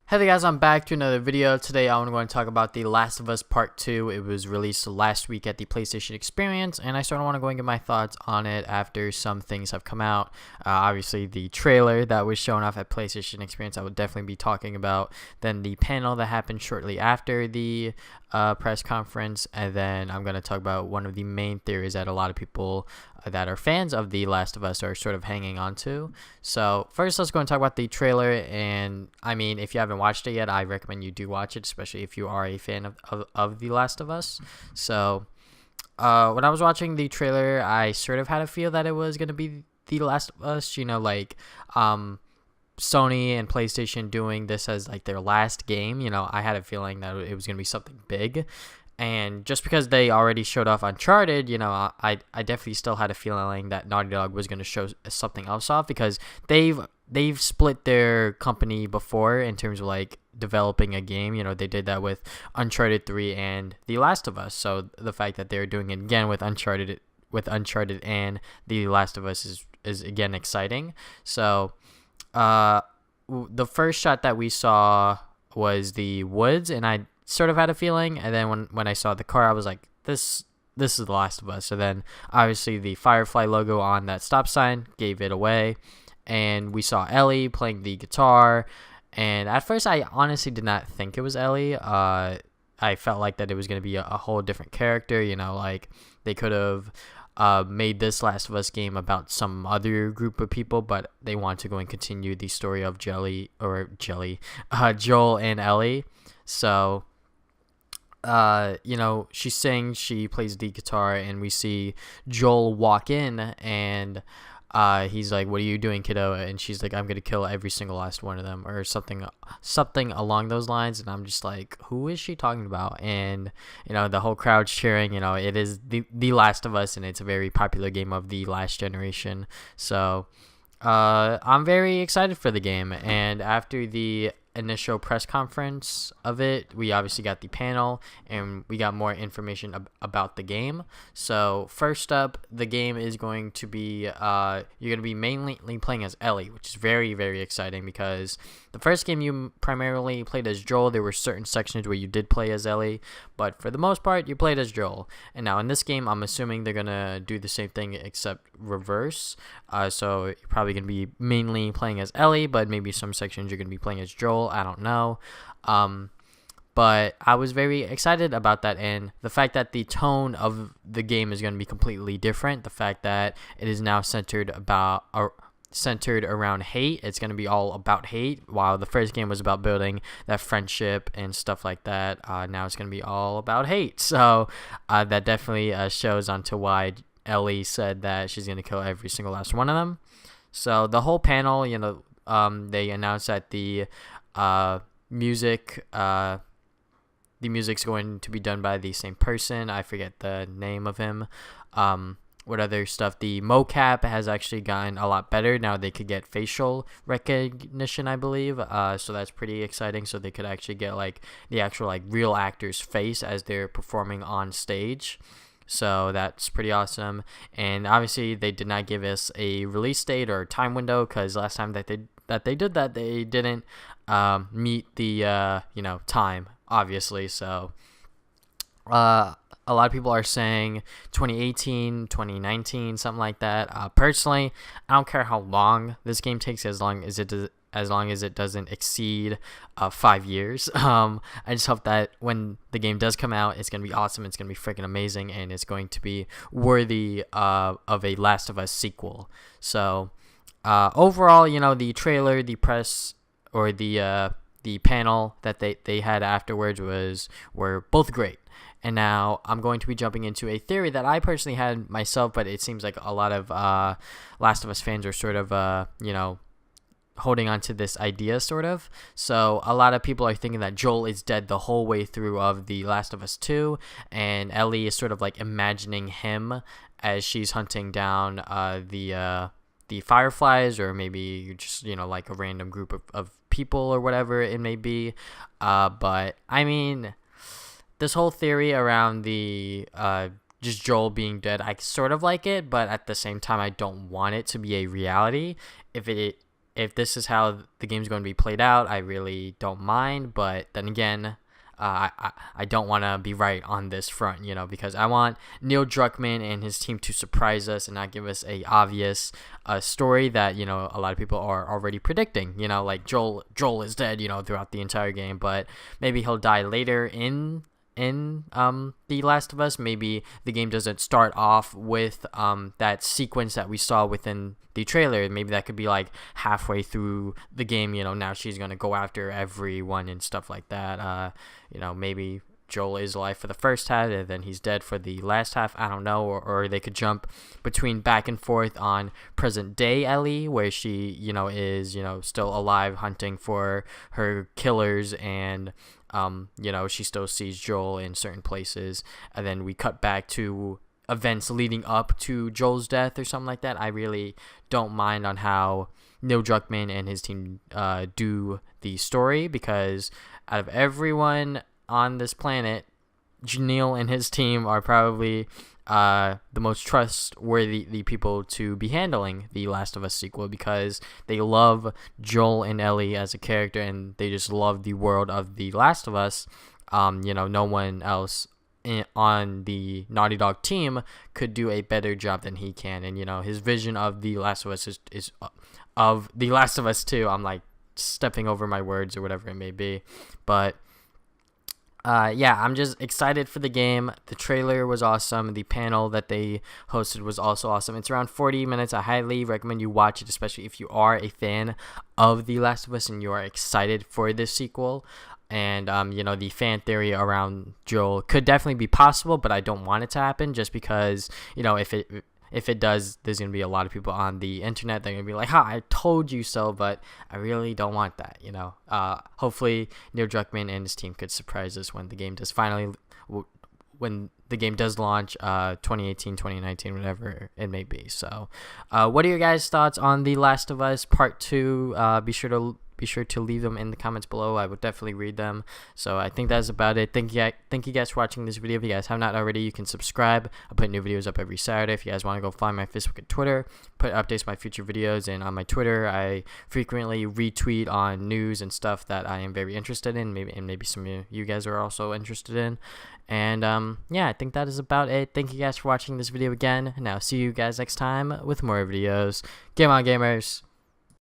Hey there guys, I'm back to another video. Today I'm going to talk about The Last of Us Part 2. It was released last week at the PlayStation Experience, and I sort of want to go and get my thoughts on it after some things have come out. Obviously, the trailer that was shown off at PlayStation Experience I would definitely be talking about. Then the panel that happened shortly after the press conference, and then I'm going to talk about one of the main theories that a lot of people that are fans of The Last of Us are sort of hanging on to. So first, let's go and talk about the trailer. And I mean, if you haven't watched it yet, I recommend you do watch it, especially if you are a fan of The Last of Us. So when I was watching the trailer, I sort of had a feel that it was going to be The Last of Us, Sony and PlayStation doing this as like their last game. I had a feeling that it was going to be something big. And just because they already showed off Uncharted, I definitely still had a feeling that Naughty Dog was going to show something else off, because they've split their company before in terms of like developing a game. They did that with Uncharted 3 and The Last of Us. So the fact that they're doing it again with Uncharted and The Last of Us is again exciting. So the first shot that we saw was the woods, and I sort of had a feeling, and then when I saw the car, I was like, this is The Last of Us. So then obviously the Firefly logo on that stop sign gave it away, and we saw Ellie playing the guitar, and at first I honestly did not think it was Ellie. I felt like that it was going to be a whole different character. Like they could have made this Last of Us game about some other group of people, but they want to go and continue the story of Joel and Ellie. So she sings, she plays the guitar, and we see Joel walk in, and he's like, "What are you doing, kiddo?" And she's like, "I'm gonna kill every single last one of them," or something along those lines. And I'm just like, who is she talking about? And the whole crowd's cheering. It is the Last of Us, and it's a very popular game of the last generation. So I'm very excited for the game. And after the initial press conference of it, we obviously got the panel, and we got more information about the game. So first up, the game is going to be you're going to be mainly playing as Ellie, which is very, very exciting, because the first game you primarily played as Joel. There were certain sections where you did play as Ellie, but for the most part you played as Joel. And now in this game, I'm assuming they're going to do the same thing except reverse. So you're probably going to be mainly playing as Ellie, but maybe some sections you're going to be playing as Joel. I don't know. But I was very excited about that, and the fact that the tone of the game is going to be completely different. The fact that it is now centered around hate. It's going to be all about hate, while the first game was about building that friendship and stuff like that. Now it's going to be all about hate. So that definitely shows onto why Ellie said that she's going to kill every single last one of them. So the whole panel, they announced that the music's going to be done by the same person. I forget the name of him. What other stuff? The mocap has actually gotten a lot better. Now they could get facial recognition, I believe. So that's pretty exciting. So they could actually get like the actual like real actor's face as they're performing on stage. So that's pretty awesome. And obviously they did not give us a release date or time window, because last time that they did that, they didn't meet the time, obviously. So a lot of people are saying 2018, 2019, something like that. Personally, I don't care how long this game takes, as long as it doesn't exceed 5 years. I just hope that when the game does come out, it's going to be awesome. It's going to be freaking amazing, and it's going to be worthy of a Last of Us sequel. So overall, the trailer, the press, or the panel that they had afterwards were both great. And now I'm going to be jumping into a theory that I personally had myself, but it seems like a lot of Last of Us fans are sort of holding on to this idea, sort of. So a lot of people are thinking that Joel is dead the whole way through of The Last of Us 2, and Ellie is sort of like imagining him as she's hunting down the Fireflies, or maybe just like a random group of people or whatever it may be. But I mean, this whole theory around the just Joel being dead, I sort of like it, but at the same time I don't want it to be a reality. If it if this is how the game's going to be played out, I really don't mind. But then again, I don't want to be right on this front, because I want Neil Druckmann and his team to surprise us and not give us a obvious story that, a lot of people are already predicting, like Joel is dead, throughout the entire game, but maybe he'll die later in The Last of Us. Maybe the game doesn't start off with that sequence that we saw within the trailer. Maybe that could be like halfway through the game, now she's gonna go after everyone and stuff like that. Maybe Joel is alive for the first half and then he's dead for the last half. I don't know. Or they could jump between back and forth on present day Ellie, where she is still alive hunting for her killers, and she still sees Joel in certain places, and then we cut back to events leading up to Joel's death or something like that. I really don't mind on how Neil Druckmann and his team do the story, because out of everyone on this planet, Neil and his team are probably the most trustworthy people to be handling the Last of Us sequel, because they love Joel and Ellie as a character, and they just love the world of the Last of Us. No one else on the Naughty Dog team could do a better job than he can, and his vision of the Last of Us is of the Last of Us 2. I'm like stepping over my words or whatever it may be, but I'm just excited for the game. The trailer was awesome. The panel that they hosted was also awesome. It's around 40 minutes. I highly recommend you watch it, especially if you are a fan of The Last of Us and you are excited for this sequel. And, the fan theory around Joel could definitely be possible, but I don't want it to happen, just because, if it does, there's going to be a lot of people on the internet that are going to be like, I told you so, but I really don't want that, Hopefully Neil Druckmann and his team could surprise us when the game does launch, 2018, 2019, whatever it may be. So, what are your guys' thoughts on The Last of Us Part 2? Be sure to leave them in the comments below. I would definitely read them. So I think that's about it. Thank you guys for watching this video. If you guys have not already, you can subscribe. I put new videos up every Saturday. If you guys want to go find my Facebook and Twitter, put updates to my future videos. And on my Twitter, I frequently retweet on news and stuff that I am very interested in. Maybe some of you guys are also interested in. And I think that is about it. Thank you guys for watching this video again. And I'll see you guys next time with more videos. Game on, gamers.